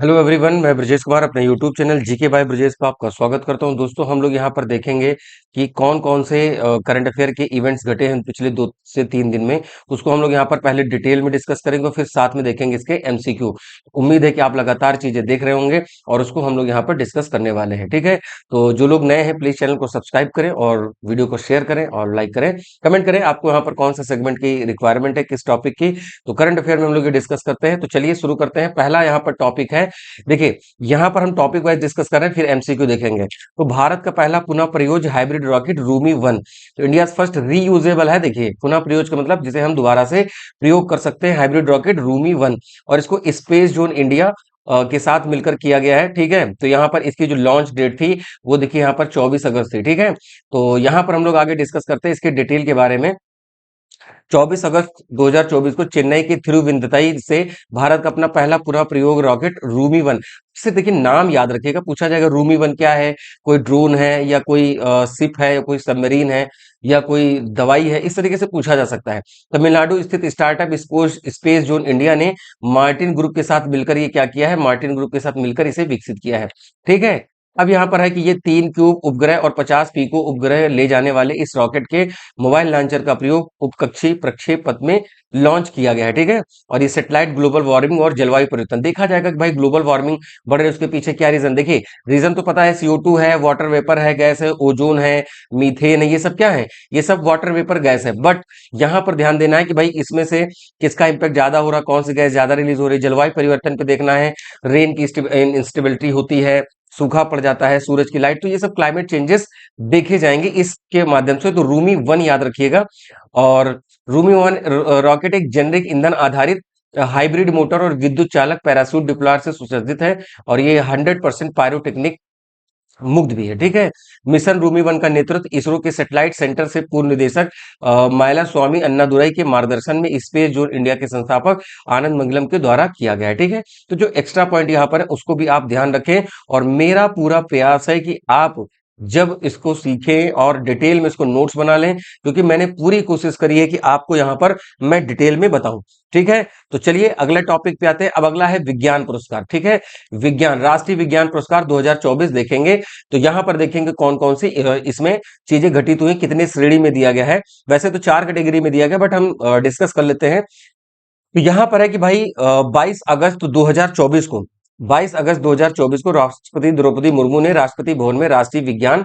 Hello everyone, मैं ब्रजेश कुमार अपने YouTube channel GK by Brajesh पर आपका स्वागत करता हूं। दोस्तों, हम लोग यहां पर देखेंगे कि कौन कौन से करंट अफेयर के इवेंट्स घटे हैं पिछले 2 से 3 दिन में। उसको हम लोग यहां पर पहले डिटेल में डिस्कस करेंगे और फिर साथ में देखेंगे इसके एमसीक्यू। उम्मीद है कि आप लगातार चीजें देख रहे होंगे और उसको हम लोग यहाँ पर डिस्कस करने वाले हैं। ठीक है, तो जो लोग नए हैं प्लीज चैनल को सब्सक्राइब करें और वीडियो को शेयर करें और लाइक करें, कमेंट करें आपको यहाँ पर कौन सा सेगमेंट की रिक्वायरमेंट है, किस टॉपिक की। तो करंट अफेयर में हम लोग ये डिस्कस करते हैं। तो चलिए शुरू करते हैं। पहला यहाँ पर टॉपिक है, देखिए यहां पर हम टॉपिक वाइज डिस्कस कर रहे हैं, फिर एमसीक्यू देखेंगे। तो भारत का पहला पुनः प्रयोज्य हाइब्रिड रॉकेट रूमी 1, तो इंडिया फर्स्ट रीयूजेबल है। देखिए पुनः प्रयोज्य का मतलब जिसे हम दोबारा से प्रयोग कर सकते हैं, हाइब्रिड रॉकेट रूमी 1। और इसको स्पेस जोन इंडिया के साथ मिलकर किया गया है। ठीक है, तो यहाँ पर इसकी जो लॉन्च डेट थी वो देखिए यहाँ पर 24 अगस्त थी। ठीक है, तो यहाँ पर हम लोग आगे डिस्कस करते हैं इसके डिटेल के बारे में। 24 अगस्त 2024 को चेन्नई के थिरुवनंतपुरम से भारत का अपना पहला पूरा प्रयोग रॉकेट रूमी 1। इससे देखिए नाम याद रखिएगा, पूछा जाएगा रूमी 1 क्या है, कोई ड्रोन है या कोई शिप है या कोई सबमरीन है या कोई दवाई है, इस तरीके से पूछा जा सकता है। तमिलनाडु स्थित स्टार्टअप स्पेस जोन इंडिया ने मार्टिन ग्रुप के साथ मिलकर ये क्या किया है, मार्टिन ग्रुप के साथ मिलकर इसे विकसित किया है। ठीक है, अब यहाँ पर है कि ये 3 क्यूब उपग्रह और 50 पीको उपग्रह ले जाने वाले इस रॉकेट के मोबाइल लॉन्चर का प्रयोग उपकक्षीय प्रक्षेप पथ में लॉन्च किया गया है। ठीक है, और ये सेटेलाइट ग्लोबल वार्मिंग और जलवायु परिवर्तन देखा जाएगा कि भाई ग्लोबल वार्मिंग बढ़ रही है, उसके पीछे क्या रीजन। देखिए रीजन तो पता है, CO2 है, वाटर वेपर है, गैस है, ओजोन है, मीथेन है, ये सब क्या है, ये सब वाटर वेपर गैस है। बट यहाँ पर ध्यान देना है कि भाई इसमें से किसका इंपैक्ट ज्यादा हो रहा, कौन सी गैस ज्यादा रिलीज हो रही है। जलवायु परिवर्तन पे देखना है, रेन की इंस्टेबिलिटी होती है, सूखा पड़ जाता है, सूरज की लाइट, तो ये सब क्लाइमेट चेंजेस देखे जाएंगे इसके माध्यम से। तो रूमी 1 याद रखिएगा। और रूमी 1 रॉकेट एक जेनरिक ईंधन आधारित हाइब्रिड मोटर और विद्युत चालक पैरासूट डिप्लॉयर से सुसज्जित है और ये 100% पायरोटेक्निक मुक्त भी है। ठीक है, मिशन रूमी 1 का नेतृत्व इसरो के सैटेलाइट सेंटर से पूर्व निदेशक मायला स्वामी अन्नादुराई के मार्गदर्शन में स्पेस जोन इंडिया के संस्थापक आनंद मंगलम के द्वारा किया गया है। ठीक है, तो जो एक्स्ट्रा पॉइंट यहाँ पर है उसको भी आप ध्यान रखें और मेरा पूरा प्रयास है कि आप जब इसको सीखें और डिटेल में इसको नोट्स बना लें, क्योंकि मैंने पूरी कोशिश करी है कि आपको यहाँ पर मैं डिटेल में बताऊं। ठीक है, तो चलिए अगले टॉपिक पे आते हैं। अब अगला है विज्ञान पुरस्कार। ठीक है, विज्ञान राष्ट्रीय विज्ञान पुरस्कार 2024 देखेंगे। तो यहां पर देखेंगे कौन कौन सी इसमें चीजें घटित हुई, कितने श्रेणी में दिया गया है। वैसे तो 4 कैटेगरी में दिया गया, बट हम डिस्कस कर लेते हैं। तो यहां पर है कि भाई 22 अगस्त 2024 को राष्ट्रपति द्रौपदी मुर्मू ने राष्ट्रपति भवन में राष्ट्रीय विज्ञान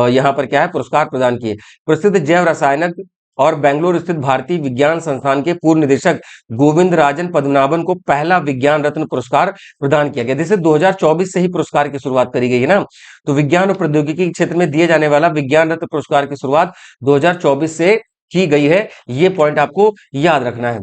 यहां पर क्या है पुरस्कार प्रदान किए। प्रसिद्ध जैव रसायनक और बेंगलुरु स्थित भारतीय विज्ञान संस्थान के पूर्व निदेशक गोविंद राजन पद्मनाभन को पहला विज्ञान रत्न पुरस्कार प्रदान किया गया। जैसे 2024 से ही पुरस्कार की शुरुआत करी गई है ना, तो विज्ञान और प्रौद्योगिकी के क्षेत्र में दिए जाने वाला विज्ञान रत्न पुरस्कार की शुरुआत 2024 से की गई है। ये पॉइंट आपको याद रखना है।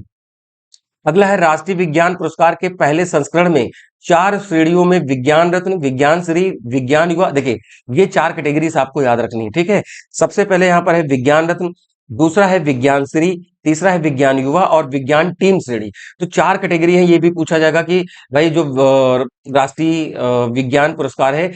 अगला है राष्ट्रीय विज्ञान पुरस्कार के पहले संस्करण में 4 श्रेणियों में विज्ञान रत्न, विज्ञान श्री, विज्ञान युवा, देखिए ये 4 कैटेगरीज आपको याद रखनी है। ठीक है, सबसे पहले यहां पर है विज्ञान रत्न, दूसरा है विज्ञान श्री, तीसरा है विज्ञान युवा और विज्ञान टीम श्रेणी। तो 4 कैटेगरी है। ये भी पूछा जाएगा कि भाई जो राष्ट्रीय विज्ञान पुरस्कार है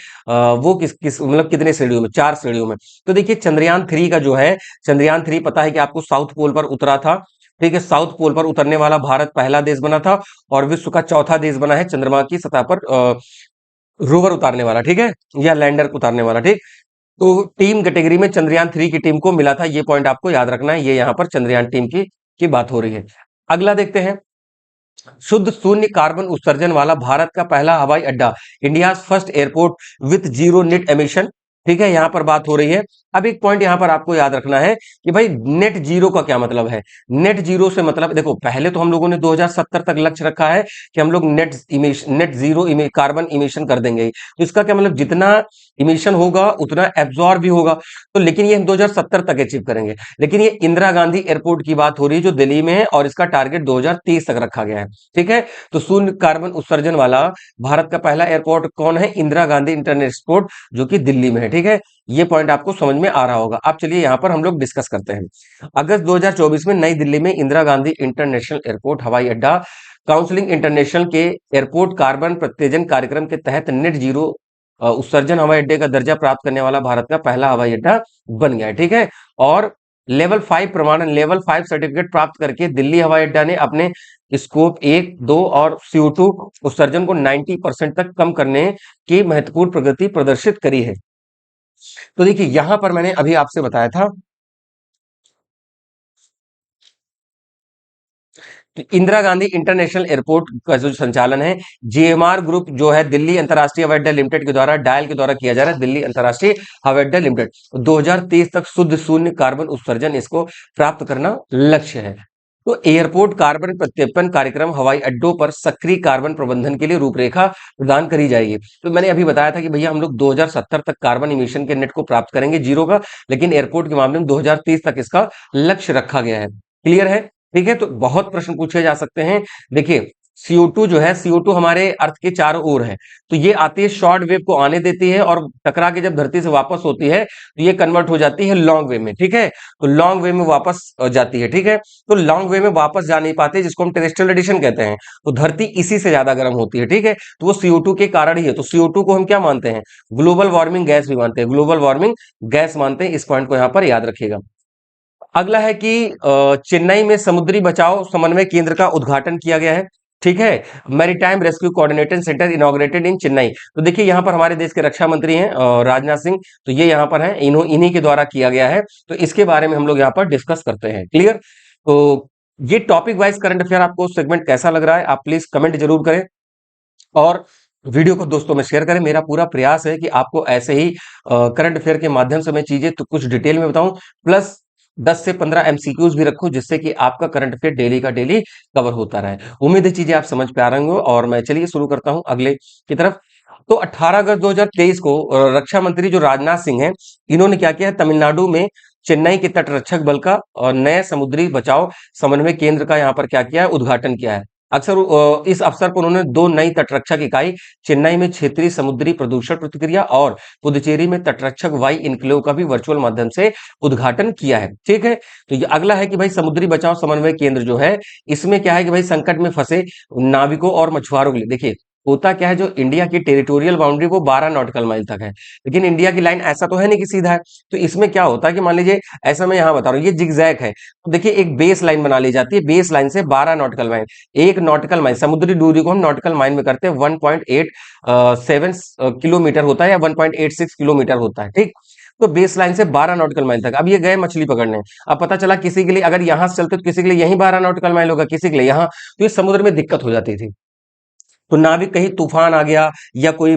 वो किस किस मतलब कितने श्रेणियों में, 4 श्रेणियों में। तो देखिए चंद्रयान 3 का जो है, चंद्रयान 3 पता है कि आपको साउथ पोल पर उतरा था। ठीक है, साउथ पोल पर उतरने वाला भारत पहला देश बना था और विश्व का चौथा देश बना है चंद्रमा की सतह पर रोवर उतारने वाला। ठीक है, या लैंडर उतारने वाला। ठीक, तो टीम कैटेगरी में चंद्रयान 3 की टीम को मिला था। ये पॉइंट आपको याद रखना है, ये यहाँ पर चंद्रयान टीम की बात हो रही है। अगला देखते हैं, शुद्ध शून्य कार्बन उत्सर्जन वाला भारत का पहला हवाई अड्डा, India first airport with zero net emission. ठीक है, यहां पर बात हो रही है। अब एक पॉइंट यहां पर आपको याद रखना है कि भाई नेट जीरो का क्या मतलब है। नेट जीरो से मतलब देखो, पहले तो हम लोगों ने 2070 तक लक्ष्य रखा है कि हम लोग नेट जीरो कार्बन इमिशन कर देंगे। तो इसका क्या मतलब, जितना इमिशन होगा उतना एब्जॉर्ब भी होगा। तो लेकिन ये हम 2070 तक अचीव करेंगे। लेकिन ये इंदिरा गांधी एयरपोर्ट की बात हो रही है जो दिल्ली में है और इसका टारगेट 2030 तक रखा गया है। ठीक है, तो शून्य कार्बन उत्सर्जन वाला भारत का पहला एयरपोर्ट कौन है, इंदिरा गांधी इंटरनेशनल एयरपोर्ट जो कि दिल्ली में है। ठीक है, ये पॉइंट आपको समझ में आ रहा होगा। अब चलिए यहां पर हम लोग डिस्कस करते हैं। अगस्त 2024 में नई दिल्ली में इंदिरा गांधी इंटरनेशनल एयरपोर्ट हवाई अड्डा काउंसलिंग इंटरनेशनल के एयरपोर्ट कार्बन प्रत्यार्जन कार्यक्रम के तहत नेट जीरो उत्सर्जन हवाई अड्डे का दर्जा प्राप्त करने वाला भारत का पहला हवाई अड्डा बन गया है। ठीक है, और लेवल 5 प्रमाणन, लेवल 5 सर्टिफिकेट प्राप्त करके दिल्ली हवाई अड्डा ने अपने स्कोप 1, 2 और CO2 उत्सर्जन को 90% तक कम करने की महत्वपूर्ण प्रगति प्रदर्शित करी है। तो देखिए यहां पर मैंने अभी आपसे बताया था, तो इंदिरा गांधी इंटरनेशनल एयरपोर्ट का जो संचालन है, GMR ग्रुप जो है दिल्ली अंतर्राष्ट्रीय हवाई अड्डा लिमिटेड के द्वारा, डायल के द्वारा किया जा रहा है। दिल्ली अंतर्राष्ट्रीय हवाई अड्डा लिमिटेड 2023 तक शुद्ध शून्य कार्बन उत्सर्जन इसको प्राप्त करना लक्ष्य है। तो एयरपोर्ट कार्बन प्रत्यर्पण कार्यक्रम हवाई अड्डों पर सक्रिय कार्बन प्रबंधन के लिए रूपरेखा प्रदान करी जाएगी। तो मैंने अभी बताया था कि भैया हम लोग 2070 तक कार्बन इमिशन के नेट को प्राप्त करेंगे जीरो का, लेकिन एयरपोर्ट के मामले में 2030 तक इसका लक्ष्य रखा गया है। क्लियर है? ठीक है, तो बहुत प्रश्न पूछे जा सकते हैं। देखिए CO2 जो है, CO2 हमारे अर्थ के चारों ओर है, तो ये आती है शॉर्ट वेव को आने देती है और टकरा के जब धरती से वापस होती है तो ये कन्वर्ट हो जाती है लॉन्ग वेव में। ठीक है, तो लॉन्ग वेव में वापस जाती है। ठीक है, तो लॉन्ग वेव में वापस जा नहीं पाते, जिसको हम टेरेस्ट्रियल रेडिएशन कहते हैं। तो धरती इसी से ज्यादा गर्म होती है। ठीक है, तो वो CO2 के कारण ही है। तो CO2 को हम क्या मानते हैं? ग्लोबल वार्मिंग गैस भी मानते हैं, ग्लोबल वार्मिंग गैस मानते हैं। इस पॉइंट को यहाँ पर याद रखिएगा। अगला है कि चेन्नई में समुद्री बचाव समन्वय केंद्र का उद्घाटन किया गया है। ठीक है, maritime rescue coordination centre inaugurated इन चेन्नई। तो देखिए यहाँ पर हमारे देश के रक्षा मंत्री हैं राजनाथ सिंह, तो ये यहाँ पर हैं, इन्हीं के द्वारा किया गया है। तो इसके बारे में हम लोग यहाँ पर डिस्कस करते हैं। क्लियर? तो ये टॉपिक वाइज करंट अफेयर आपको सेगमेंट कैसा लग रहा है, आप प्लीज कमेंट जरूर करें और वीडियो को दोस्तों में शेयर करें। मेरा पूरा प्रयास है कि आपको ऐसे ही करंट अफेयर के माध्यम से मैं चीजें तो कुछ डिटेल में बताऊं, प्लस 10 से 15 MCQs भी रखूं, जिससे कि आपका करंट अफेयर डेली का डेली कवर होता रहे। उम्मीद है चीजें आप समझ पा रहे होंगे और मैं चलिए शुरू करता हूं अगले की तरफ। तो 18 अगस्त 2023 को रक्षा मंत्री जो राजनाथ सिंह हैं, इन्होंने क्या किया है, तमिलनाडु में चेन्नई के तटरक्षक बल का और नए समुद्री बचाव समन्वय केंद्र का यहाँ पर क्या किया है, उद्घाटन किया है। अक्सर इस अवसर पर उन्होंने 2 नई तटरक्षक इकाई, चेन्नई में क्षेत्रीय समुद्री प्रदूषण प्रतिक्रिया और पुदुचेरी में तटरक्षक वाई इनक्लेव का भी वर्चुअल माध्यम से उद्घाटन किया है। ठीक है, तो ये अगला है कि भाई समुद्री बचाव समन्वय केंद्र जो है, इसमें क्या है कि भाई संकट में फंसे नाविकों और मछुआरों के लिए, देखिए होता क्या है, जो इंडिया की टेरिटोरियल बाउंड्री वो 12 नॉटिकल माइल तक है, लेकिन इंडिया की लाइन ऐसा तो है नहीं कि सीधा है। तो इसमें क्या होता है कि मान लीजिए, ऐसा मैं यहाँ बता रहा हूँ, ये जिगजैग है, तो देखिए एक बेस लाइन बना ली जाती है, बेस लाइन से 12 नॉटिकल माइल, एक नॉटिकल माइल समुद्री दूरी को हम नॉटिकल माइल में करते हैं, 1.87 किलोमीटर होता है या 1.86 किलोमीटर होता है। ठीक, तो बेस लाइन से 12 नॉटिकल माइल तक। अब ये गए मछली पकड़ने, अब पता चला किसी के लिए अगर यहां से चलते तो किसी के लिए यहीं 12 नॉटिकल माइल होगा, किसी के लिए यहाँ, तो ये समुद्र में दिक्कत हो जाती थी। तो नाविक कहीं तूफान आ गया या कोई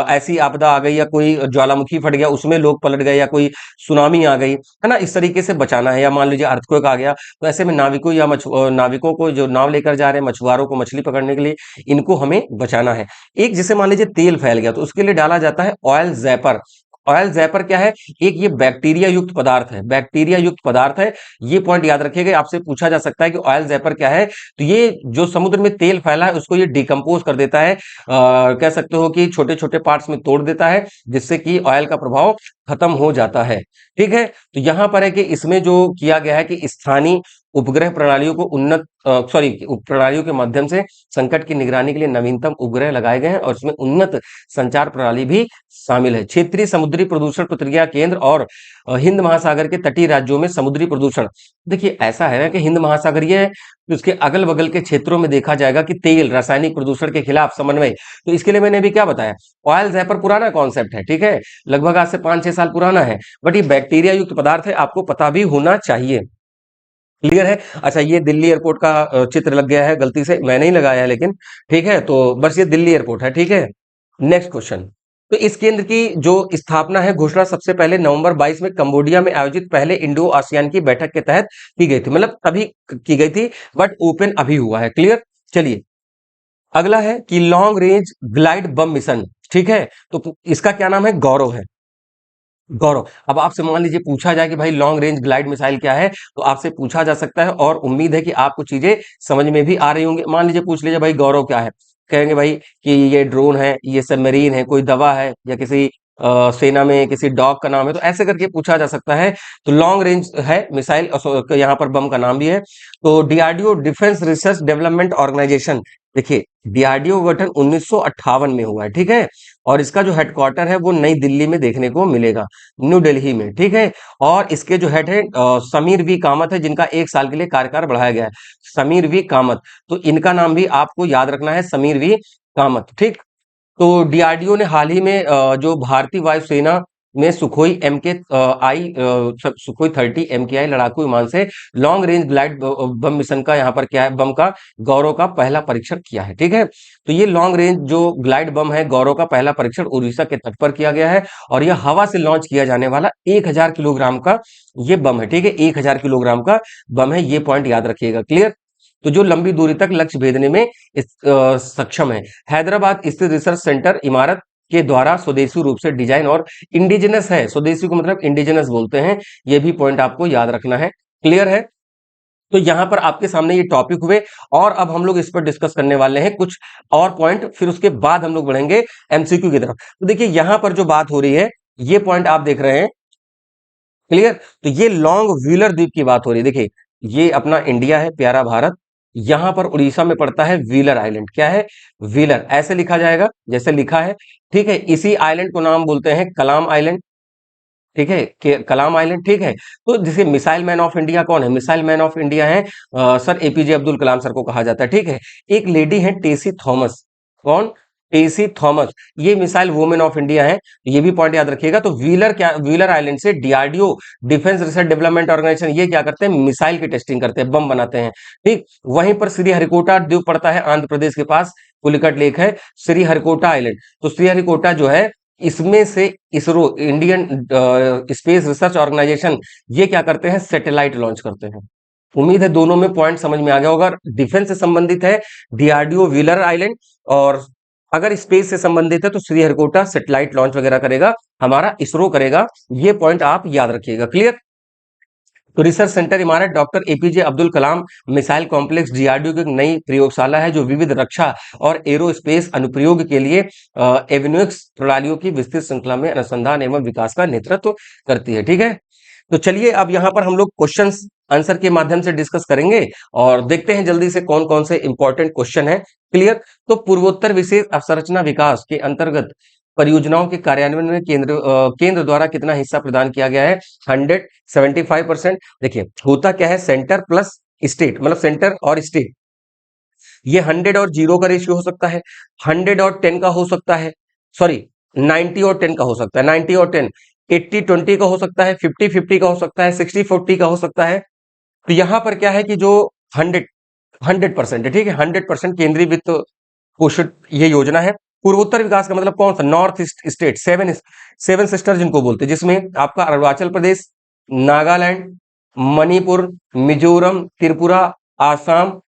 ऐसी आपदा आ गई या कोई ज्वालामुखी फट गया उसमें लोग पलट गए या कोई सुनामी आ गई, है ना, इस तरीके से बचाना है, या मान लीजिए अर्थक्वेक आ गया, तो ऐसे में नाविकों या नाविकों को जो नाव लेकर जा रहे हैं, मछुआरों को मछली पकड़ने के लिए, इनको हमें बचाना है। एक जैसे मान लीजिए तेल फैल गया तो उसके लिए डाला जाता है ऑयल जैपर। ऑयल जैपर क्या है? एक ये बैक्टीरिया युक्त पदार्थ है, बैक्टीरिया युक्त पदार्थ है। ये पॉइंट याद रखिएगा, आपसे पूछा जा सकता है कि ऑयल जैपर क्या है। तो ये जो समुद्र में तेल फैला है उसको ये डिकम्पोज कर देता है, कह सकते हो कि छोटे छोटे पार्ट्स में तोड़ देता है, जिससे कि ऑयल का प्रभाव खत्म हो जाता है। ठीक है, तो यहां पर है कि इसमें जो किया गया है कि स्थानीय उपग्रह प्रणालियों को उन्नत सॉरी प्रणालियों के माध्यम से संकट की निगरानी के लिए नवीनतम उपग्रह लगाए गए हैं और इसमें उन्नत संचार प्रणाली भी शामिल है। क्षेत्रीय समुद्री प्रदूषण प्रतिक्रिया केंद्र और हिंद महासागर के तटीय राज्यों में समुद्री प्रदूषण, देखिए ऐसा है ना कि हिंद महासागरीय है, तो उसके अगल बगल के क्षेत्रों में देखा जाएगा कि तेल रासायनिक प्रदूषण के खिलाफ समन्वय। तो इसके लिए मैंने भी क्या बताया, ऑयल जैपर पुराना कॉन्सेप्ट है, ठीक है, लगभग आज से 5-6 साल पुराना है, बट ये बैक्टीरिया युक्त पदार्थ है, आपको पता भी होना चाहिए। क्लियर है? अच्छा, ये दिल्ली एयरपोर्ट का चित्र लग गया है, गलती से मैंने ही लगाया है लेकिन, ठीक है, तो बस ये दिल्ली एयरपोर्ट है। ठीक है, नेक्स्ट क्वेश्चन। तो इस केंद्र की जो स्थापना है, घोषणा सबसे पहले नवंबर 22 में कंबोडिया में आयोजित पहले इंडो आसियान की बैठक के तहत की गई थी, मतलब तभी की गई थी, बट ओपन अभी हुआ है। क्लियर? चलिए अगला है कि long range glide bomb mission. ठीक है, तो इसका क्या नाम है? गौरव है, गौरव। अब आपसे मान लीजिए पूछा जाए कि भाई लॉन्ग रेंज ग्लाइड मिसाइल क्या है, तो आपसे पूछा जा सकता है और उम्मीद है कि आपको चीजें समझ में भी आ रही होंगी। मान लीजिए पूछ लीजिए भाई गौरव क्या है, कहेंगे भाई कि ये ड्रोन है, ये सबमरीन है, कोई दवा है, या किसी सेना में किसी डॉग का नाम है, तो ऐसे करके पूछा जा सकता है। तो लॉन्ग रेंज है मिसाइल, यहाँ पर बम का नाम भी है। तो DRDO defence research development organisation, देखिए डीआरडीओ का गठन 1958 में हुआ है, ठीक है। और इसका जो हेडक्वार्टर है वो नई दिल्ली में देखने को मिलेगा, न्यू दिल्ली में, ठीक है। और इसके जो हेड है समीर वी कामत है, जिनका 1 साल के लिए कार्यकाल बढ़ाया गया है, समीर वी कामत। तो इनका नाम भी आपको याद रखना है, समीर वी कामत, ठीक। तो डीआरडीओ ने हाल ही में जो भारतीय वायुसेना में सुखोई एम के आई सुखोई 30 MKI लड़ाकू विमान से long range glide bomb mission का यहाँ पर क्या है, बम का गौरव का पहला परीक्षण किया है, ठीक है। तो ये लॉन्ग रेंज जो ग्लाइड बम है, गौरव का पहला परीक्षण उड़ीसा के तट पर किया गया है। और यह हवा से लॉन्च किया जाने वाला 1000 किलोग्राम का ये बम है, ठीक है। 1000 किलोग्राम का बम है, ये पॉइंट याद रखिएगा, क्लियर। तो जो लंबी दूरी तक लक्ष्य भेदने में सक्षम है। हैदराबाद स्थित रिसर्च सेंटर इमारत के द्वारा स्वदेशी रूप से डिजाइन और इंडिजिनस है, स्वदेशी को मतलब इंडिजिनस बोलते हैं, ये भी पॉइंट आपको याद रखना है, क्लियर है। तो यहां पर आपके सामने ये टॉपिक हुए, और अब हम लोग इस पर डिस्कस करने वाले हैं कुछ और पॉइंट, फिर उसके बाद हम लोग बढ़ेंगे एमसीक्यू की तरफ। तो देखिए यहां पर जो बात हो रही है, ये पॉइंट आप देख रहे हैं, क्लियर। तो ये लॉन्ग व्हीलर द्वीप की बात हो रही है, देखिए ये अपना इंडिया है, प्यारा भारत। यहां पर उड़ीसा में पड़ता है व्हीलर आइलैंड, क्या है, व्हीलर, ऐसे लिखा जाएगा जैसे लिखा है, ठीक है। इसी आइलैंड को नाम बोलते हैं कलाम आइलैंड, ठीक है, कलाम आइलैंड, ठीक है। तो जिसे मिसाइल मैन ऑफ इंडिया कौन है, मिसाइल मैन ऑफ इंडिया है sir APJ Abdul Kalam sir को कहा जाता है, ठीक है। एक लेडी है टेसी थॉमस, कौन, टेसी थॉमस, ये मिसाइल वुमेन ऑफ इंडिया है, ये भी पॉइंट याद रखिएगा। तो व्हीलर क्या, व्हीलर आइलैंड से DRDO, defence research development organisation, ये क्या करते हैं, मिसाइल की टेस्टिंग करते हैं, बम बनाते हैं, ठीक। वहीं पर श्रीहरिकोटा द्वीप पड़ता है आंध्र प्रदेश के पास, पुलिकट लेक है, श्रीहरिकोटा आइलैंड। तो श्रीहरिकोटा जो है, इसमें से ISRO, Indian space research organisation, ये क्या करते हैं, सैटेलाइट लॉन्च करते हैं। उम्मीद है दोनों में पॉइंट समझ में आ गया होगा। डिफेंस से संबंधित है डीआरडीओ व्हीलर आइलैंड, और अगर स्पेस से संबंधित है तो श्रीहरिकोटा सैटेलाइट लॉन्च वगैरह करेगा, हमारा इसरो करेगा, ये पॉइंट आप याद रखिएगा, क्लियर। तो रिसर्च सेंटर इमारत doctor APJ Abdul Kalam missile complex DRDO की एक नई प्रयोगशाला है, जो विविध रक्षा और एरोस्पेस अनुप्रयोग के लिए एविन्यूक्स प्रणालियों की विस्तृत श्रृंखला में अनुसंधान एवं विकास का नेतृत्व करती है, ठीक है। तो चलिए अब यहाँ पर हम लोग क्वेश्चंस आंसर के माध्यम से डिस्कस करेंगे, और देखते हैं जल्दी से कौन कौन से इंपॉर्टेंट क्वेश्चन है, क्लियर। तो पूर्वोत्तर विशेष अवसंरचना विकास के अंतर्गत परियोजनाओं के कार्यान्वयन में केंद्र द्वारा कितना हिस्सा प्रदान किया गया है, 175%। देखिए होता क्या है, सेंटर प्लस स्टेट, मतलब सेंटर और स्टेट, ये 100 और 0 का रेशियो हो सकता है, 100 और 10 का हो सकता है, सॉरी 90 और 10 का हो सकता है, 90 और 10, 80-20 का हो सकता है, 50-50 का हो सकता है, 60-40 का हो सकता है। तो यहां पर क्या है कि जो 100% है, ठीक है, 100% केंद्रीय वित्त पोषित ये योजना है। पूर्वोत्तर विकास का मतलब कौन सा, north east state, seven seven sister जिनको बोलते हैं, जिसमें आपका अरुणाचल प्रदेश, नागालैंड, मणिपुर, मिजोरम, त्रिपुरा, आसाम,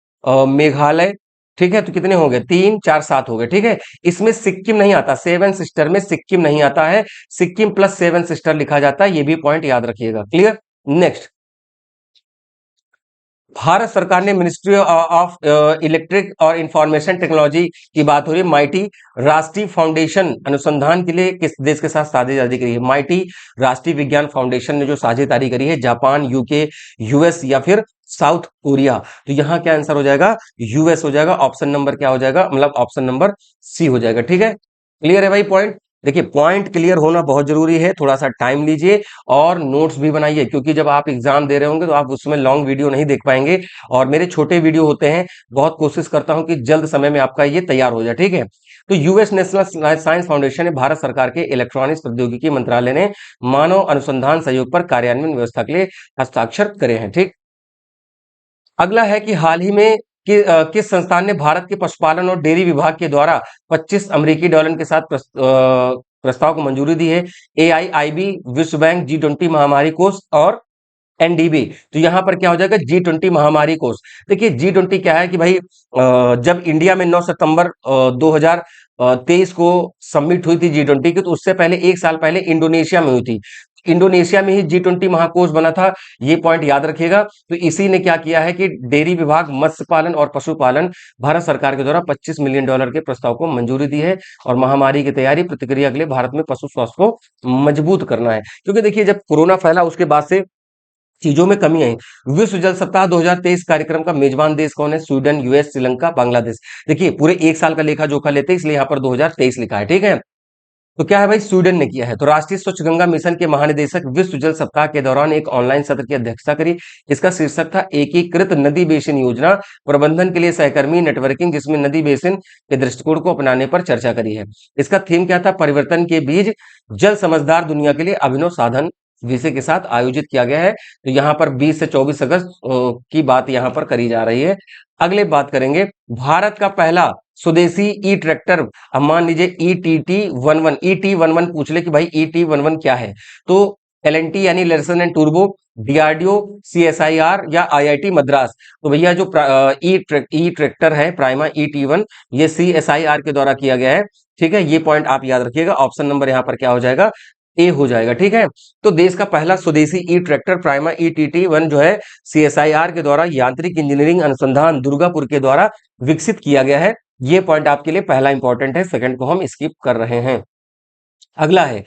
मेघालय, ठीक है। तो कितने हो गए, 3 4 7 हो गए, ठीक है। इसमें सिक्किम नहीं आता, सेवन सिस्टर में सिक्किम नहीं आता है, सिक्किम प्लस सेवन सिस्टर लिखा जाता है, ये भी पॉइंट याद रखिएगा, क्लियर। नेक्स्ट, भारत सरकार ने मिनिस्ट्री ऑफ इलेक्ट्रिक और इंफॉर्मेशन टेक्नोलॉजी की बात हो रही है, माइटी राष्ट्रीय फाउंडेशन अनुसंधान के लिए किस देश के साथ साझेदारी करी है, माइटी राष्ट्रीय विज्ञान फाउंडेशन ने जो साझेदारी करी है, जापान, यूके, यूएस या फिर साउथ कोरिया। तो यहां क्या आंसर हो जाएगा, यूएस हो जाएगा, ऑप्शन नंबर क्या हो जाएगा, मतलब ऑप्शन नंबर सी हो जाएगा, ठीक है। क्लियर है भाई पॉइंट। देखिए पॉइंट क्लियर होना बहुत जरूरी है, थोड़ा सा टाइम लीजिए और नोट्स भी बनाइए, क्योंकि जब आप एग्जाम दे रहे होंगे तो आप उसमें लॉन्ग वीडियो नहीं देख पाएंगे, और मेरे छोटे वीडियो होते हैं, बहुत कोशिश करता हूं कि जल्द समय में आपका ये तैयार हो जाए, ठीक है। तो यूएस नेशनल साइंस फाउंडेशन ने भारत सरकार के इलेक्ट्रॉनिक्स प्रौद्योगिकी मंत्रालय ने मानव अनुसंधान सहयोग पर कार्यान्वयन व्यवस्था के लिए हस्ताक्षर करे हैं, ठीक। अगला है कि हाल ही में किस संस्थान ने भारत के पशुपालन और डेयरी विभाग के द्वारा 25 अमेरिकी डॉलर के साथ प्रस्ताव को मंजूरी दी है, AIIB, विश्व बैंक, G20 महामारी कोष और एनडीबी। तो यहां पर क्या हो जाएगा, G20 महामारी कोष। देखिए G20 क्या है कि भाई जब इंडिया में 9 सितंबर 2023 को समिट हुई थी G20 की, तो उससे पहले 1 साल पहले इंडोनेशिया में हुई थी, इंडोनेशिया में ही G20 महाकोष बना था, ये पॉइंट याद रखिएगा। तो इसी ने क्या किया है कि डेयरी विभाग, मत्स्य पालन और पशुपालन, भारत सरकार के द्वारा 25 मिलियन डॉलर के प्रस्ताव को मंजूरी दी है, और महामारी की तैयारी प्रतिक्रिया के लिए भारत में पशु स्वास्थ्य को मजबूत करना है। क्योंकि देखिए जब कोरोना फैला उसके बाद से चीजों में कमी आई। विश्व जल सप्ताह 2023 कार्यक्रम का मेजबान देश कौन है? Sweden, US, Sri Lanka, Bangladesh. देखिए पूरे एक साल का लेखा जोखा लेते हैं, इसलिए यहाँ पर 2023 लिखा है, ठीक है। तो क्या है भाई, स्वीडन ने किया है। तो राष्ट्रीय स्वच्छ गंगा मिशन के महानिदेशक विश्व जल सप्ताह के दौरान एक ऑनलाइन सत्र की अध्यक्षता करी। इसका शीर्षक था एकीकृत नदी बेसिन योजना प्रबंधन के लिए सहकर्मी नेटवर्किंग, जिसमें नदी बेसिन के दृष्टिकोण को अपनाने पर चर्चा करी है। इसका थीम क्या था? परिवर्तन के बीज, जल समझदार दुनिया के लिए अभिनव साधन विषय के साथ आयोजित किया गया है। तो यहाँ पर 20 से 24 अगस्त की बात यहाँ पर करी जा रही है। अगले बात करेंगे, भारत का पहला स्वदेशी ई ट्रैक्टर। अब मान लीजिए ई टी 11 पूछ ले कि भाई ई टी 11 क्या है, तो एलएनटी यानी लर्सन एंड टूर्बो, डीआरडीओ, सीएसआईआर या आईआईटी मद्रास। तो भैया जो ई ट्रैक्टर है प्राइमा ई टी 1, ये सीएसआईआर के द्वारा किया गया है, ठीक है। ये पॉइंट आप याद रखिएगा। ऑप्शन नंबर यहाँ पर क्या हो जाएगा? ए हो जाएगा, ठीक है। तो देश का पहला स्वदेशी ई ट्रैक्टर प्राइमा ई टी 1 जो है सीएसआईआर के द्वारा यांत्रिक इंजीनियरिंग अनुसंधान दुर्गापुर के द्वारा विकसित किया गया है। ये पॉइंट आपके लिए पहला इंपॉर्टेंट है, सेकंड को हम स्किप कर रहे हैं। अगला है,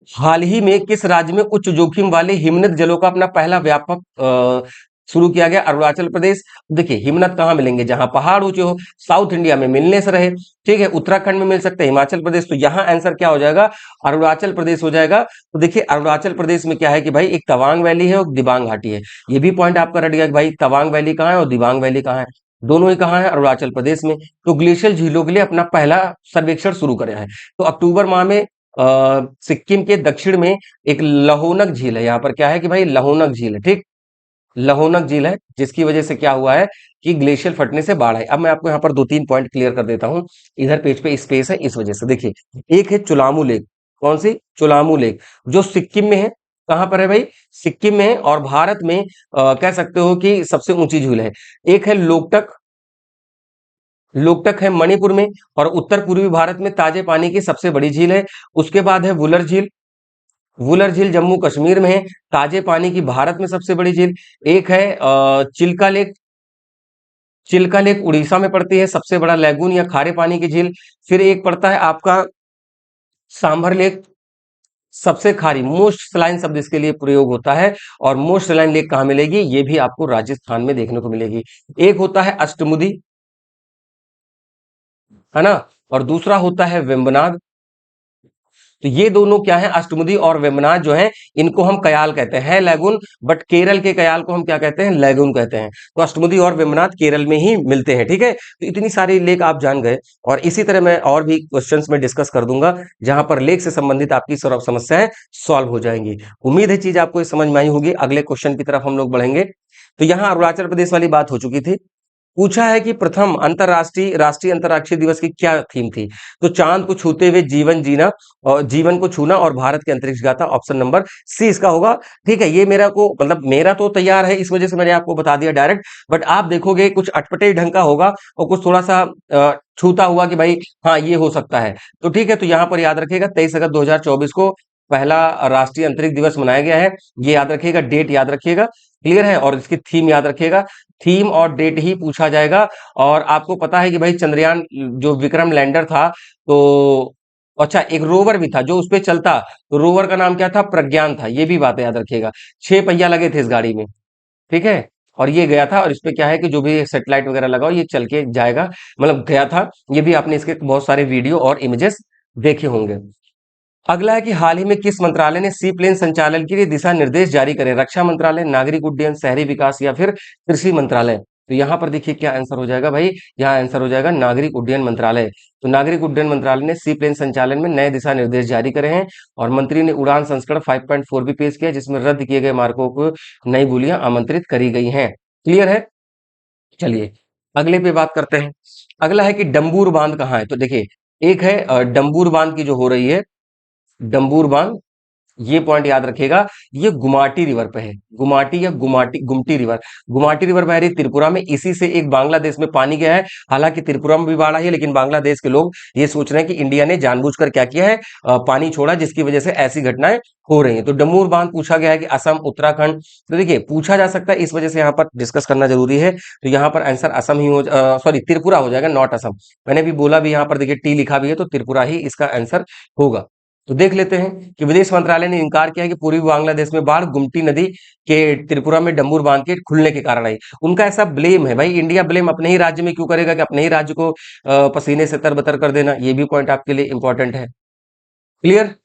हाल ही में किस राज्य में उच्च जोखिम वाले हिमनद जलों का अपना पहला व्यापक शुरू किया गया? अरुणाचल प्रदेश। देखिए हिमनद कहाँ मिलेंगे? जहां पहाड़ ऊंचे हो। साउथ इंडिया में मिलने से रहे, ठीक है। उत्तराखंड में मिल सकते हैं, हिमाचल प्रदेश। तो यहाँ आंसर क्या हो जाएगा? अरुणाचल प्रदेश हो जाएगा। तो देखिए अरुणाचल प्रदेश में क्या है कि भाई एक तवांग वैली है और दिबांग घाटी है। ये भी पॉइंट आपका रट गया कि भाई तवांग वैली कहाँ है और दिबांग वैली कहाँ है, दोनों ही कहाँ है? अरुणाचल प्रदेश में। तो ग्लेशियल झीलों के लिए अपना पहला सर्वेक्षण शुरू कराया है। तो अक्टूबर माह में सिक्किम के दक्षिण में एक लहोनक झील है। यहाँ पर क्या है कि भाई लहोनक झील है, ठीक। लहोनक झील है, जिसकी वजह से क्या हुआ है कि ग्लेशियर फटने से बाढ़ है। अब मैं आपको यहाँ पर दो तीन पॉइंट क्लियर कर देता हूँ। इधर पेज पे स्पेस है, इस वजह से। देखिए एक है चुलामू लेक। कौन सी? चुलामू लेक, जो सिक्किम में है। कहाँ पर है भाई? सिक्किम में है। और भारत में कह सकते हो कि सबसे ऊंची झील है। एक है लोकटक, लोकटक है मणिपुर में। और उत्तर पूर्वी भारत में ताजे पानी की सबसे बड़ी झील है। उसके बाद है वुलर झील। वुलर झील जम्मू कश्मीर में है, ताजे पानी की भारत में सबसे बड़ी झील। एक है चिल्का लेक। चिल्का लेक उड़ीसा में पड़ती है, सबसे बड़ा लैगून या खारे पानी की झील। फिर एक पड़ता है आपका सांभर लेक, सबसे खारी, मोस्ट सलाइन शब्द इसके लिए प्रयोग होता है। और मोस्ट सलाइन लेक कहाँ मिलेगी? ये भी आपको राजस्थान में देखने को मिलेगी। एक होता है अष्टमुदी, है ना। और दूसरा होता है वेम्बनाड। तो ये दोनों क्या है? अष्टमुदी और वेम्बनाड जो है, इनको हम कयाल कहते हैं। लैगून, बट केरल के कयाल को हम क्या कहते हैं? लैगून कहते हैं। तो अष्टमुदी और वेम्बनाड केरल में ही मिलते हैं, ठीक है। तो इतनी सारी लेक आप जान गए। और इसी तरह मैं और भी क्वेश्चंस में डिस्कस कर दूंगा, जहां पर लेक से संबंधित आपकी सर्व समस्याएं सॉल्व हो जाएंगी। उम्मीद है चीज आपको समझ में आई होगी। अगले क्वेश्चन की तरफ हम लोग बढ़ेंगे। तो यहाँ अरुणाचल प्रदेश वाली बात हो चुकी थी। पूछा है कि प्रथम अंतरराष्ट्रीय राष्ट्रीय अंतरिक्ष दिवस की क्या थीम थी? तो चांद को छूते हुए जीवन जीना, और जीवन को छूना और भारत के अंतरिक्ष गाथा। ऑप्शन नंबर सी इसका होगा, ठीक है। ये मेरा को मतलब मेरा तो तैयार है, इस वजह से मैंने आपको बता दिया डायरेक्ट। बट आप देखोगे कुछ अटपटे ढंग का होगा और कुछ थोड़ा सा छूता हुआ कि भाई हाँ ये हो सकता है। तो ठीक है, तो यहाँ पर याद रखिएगा 23 अगस्त 2024 को पहला राष्ट्रीय अंतरिक्ष दिवस मनाया गया है। ये याद रखिएगा, डेट याद रखिएगा, क्लियर है। और इसकी थीम याद रखिएगा, थीम और डेट ही पूछा जाएगा। और आपको पता है कि भाई चंद्रयान जो विक्रम लैंडर था, तो अच्छा एक रोवर भी था जो उस पे चलता, तो रोवर का नाम क्या था? प्रज्ञान था। ये भी बात याद रखिएगा। 6 पहिया लगे थे इस गाड़ी में, ठीक है। और ये गया था, और इस पे क्या है कि जो भी सेटेलाइट वगैरह लगाओ ये चल के जाएगा, मतलब गया था। ये भी आपने इसके बहुत सारे वीडियो और इमेजेस देखे होंगे। अगला है कि हाल ही में किस मंत्रालय ने सी प्लेन संचालन के लिए दिशा निर्देश जारी करे? रक्षा मंत्रालय, नागरिक उड्डयन, शहरी विकास या फिर कृषि मंत्रालय। तो यहाँ पर देखिए क्या आंसर हो जाएगा भाई, यहाँ आंसर हो जाएगा नागरिक उड्डयन मंत्रालय। तो नागरिक उड्डयन मंत्रालय ने सी प्लेन संचालन में नए दिशा निर्देश जारी करे हैं। और मंत्री ने उड़ान संस्करण 5.4 भी पेश किया, जिसमें रद्द किए गए मार्गों को नई बोलियां आमंत्रित करी गई हैं। क्लियर है। चलिए अगले पे बात करते हैं। अगला है कि डंबूर बांध कहाँ है? तो देखिए एक है डंबूर बांध की जो हो रही है, डंबूर बांध, ये पॉइंट याद रखिएगा। ये गुमाटी रिवर पे है, गुमाटी या गुमटी रिवर। गुमाटी रिवर बह रही है त्रिपुरा में, इसी से एक बांग्लादेश में पानी गया है। हालांकि त्रिपुरा में भी बाढ़ आई है, लेकिन बांग्लादेश के लोग ये सोच रहे हैं कि इंडिया ने जानबूझकर क्या किया है, पानी छोड़ा, जिसकी वजह से ऐसी घटनाएं हो रही हैं। तो डमूर बांध पूछा गया है कि असम, उत्तराखंड। तो देखिए पूछा जा सकता है, इस वजह से यहाँ पर डिस्कस करना जरूरी है। तो यहाँ पर आंसर असम ही हो, सॉरी त्रिपुरा हो जाएगा, नॉट असम। मैंने भी बोला भी, यहाँ पर देखिए टी लिखा भी है, तो त्रिपुरा ही इसका आंसर होगा। तो देख लेते हैं कि विदेश मंत्रालय ने इनकार किया है कि पूर्वी बांग्लादेश में बाढ़ गुमटी नदी के त्रिपुरा में डंबूर बांध के खुलने के कारण आई। उनका ऐसा ब्लेम है भाई, इंडिया ब्लेम अपने ही राज्य में क्यों करेगा कि अपने ही राज्य को पसीने से तरबतर कर देना। ये भी पॉइंट आपके लिए इंपॉर्टेंट है। क्लियर।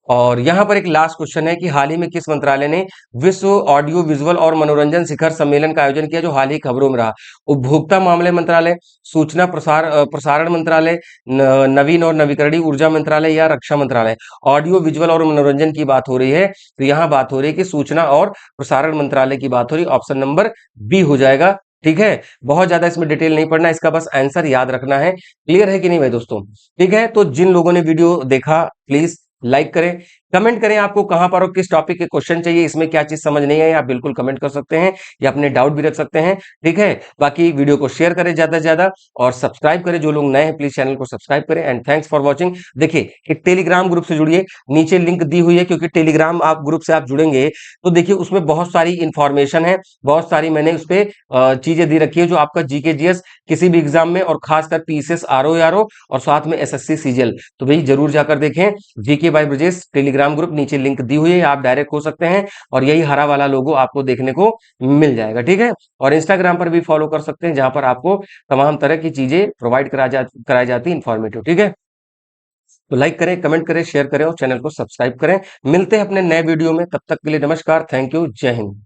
और यहाँ पर एक लास्ट क्वेश्चन है कि हाल ही में किस मंत्रालय ने विश्व ऑडियो विजुअल और मनोरंजन शिखर सम्मेलन का आयोजन किया, जो हाल ही खबरों में रहा। उपभोक्ता मामले मंत्रालय, सूचना प्रसारण मंत्रालय, नवीन और नवीकरणीय ऊर्जा मंत्रालय या रक्षा मंत्रालय। ऑडियो विजुअल और मनोरंजन की बात हो रही है, तो यहाँ बात हो रही है कि सूचना और प्रसारण मंत्रालय की बात हो रही है। ऑप्शन नंबर बी हो जाएगा। ठीक है, बहुत ज्यादा इसमें डिटेल नहीं पढ़ना, इसका बस आंसर याद रखना है। क्लियर है कि नहीं भाई दोस्तों। ठीक है, तो जिन लोगों ने वीडियो देखा प्लीज लाइक करें, कमेंट करें आपको कहां पर और किस टॉपिक के क्वेश्चन चाहिए, इसमें क्या चीज समझ नहीं आई आप बिल्कुल कमेंट कर सकते हैं या अपने डाउट भी रख सकते हैं। ठीक है, बाकी वीडियो को शेयर करें ज्यादा से ज्यादा और सब्सक्राइब करें। जो लोग नए हैं प्लीज चैनल को सब्सक्राइब करें एंड थैंक्स फॉर वॉचिंग। देखिए एक टेलीग्राम ग्रुप से जुड़िए, नीचे लिंक दी हुई है, क्योंकि टेलीग्राम आप ग्रुप से आप जुड़ेंगे तो देखिए उसमें बहुत सारी इंफॉर्मेशन है, बहुत सारी मैंने उस पर चीजें दी रखी है जो आपका जीके जीएस किसी भी एग्जाम में और खासकर पीसीएस आरओ और साथ में एसएससी सीजीएल, तो भाई जरूर जाकर देखें। GK by Brajesh Telegram group, नीचे लिंक दी हुई है, आप डायरेक्ट हो सकते हैं और यही हरा वाला लोगो आपको देखने को मिल जाएगा। ठीक है, और इंस्टाग्राम पर भी फॉलो कर सकते हैं जहां पर आपको तमाम तरह की चीजें प्रोवाइड कराई जाती है इंफॉर्मेटिव। ठीक है, तो लाइक करें, कमेंट करें, शेयर करें और चैनल को सब्सक्राइब करें। मिलते हैं अपने नए वीडियो में, तब तक के लिए नमस्कार, थैंक यू, जय हिंद।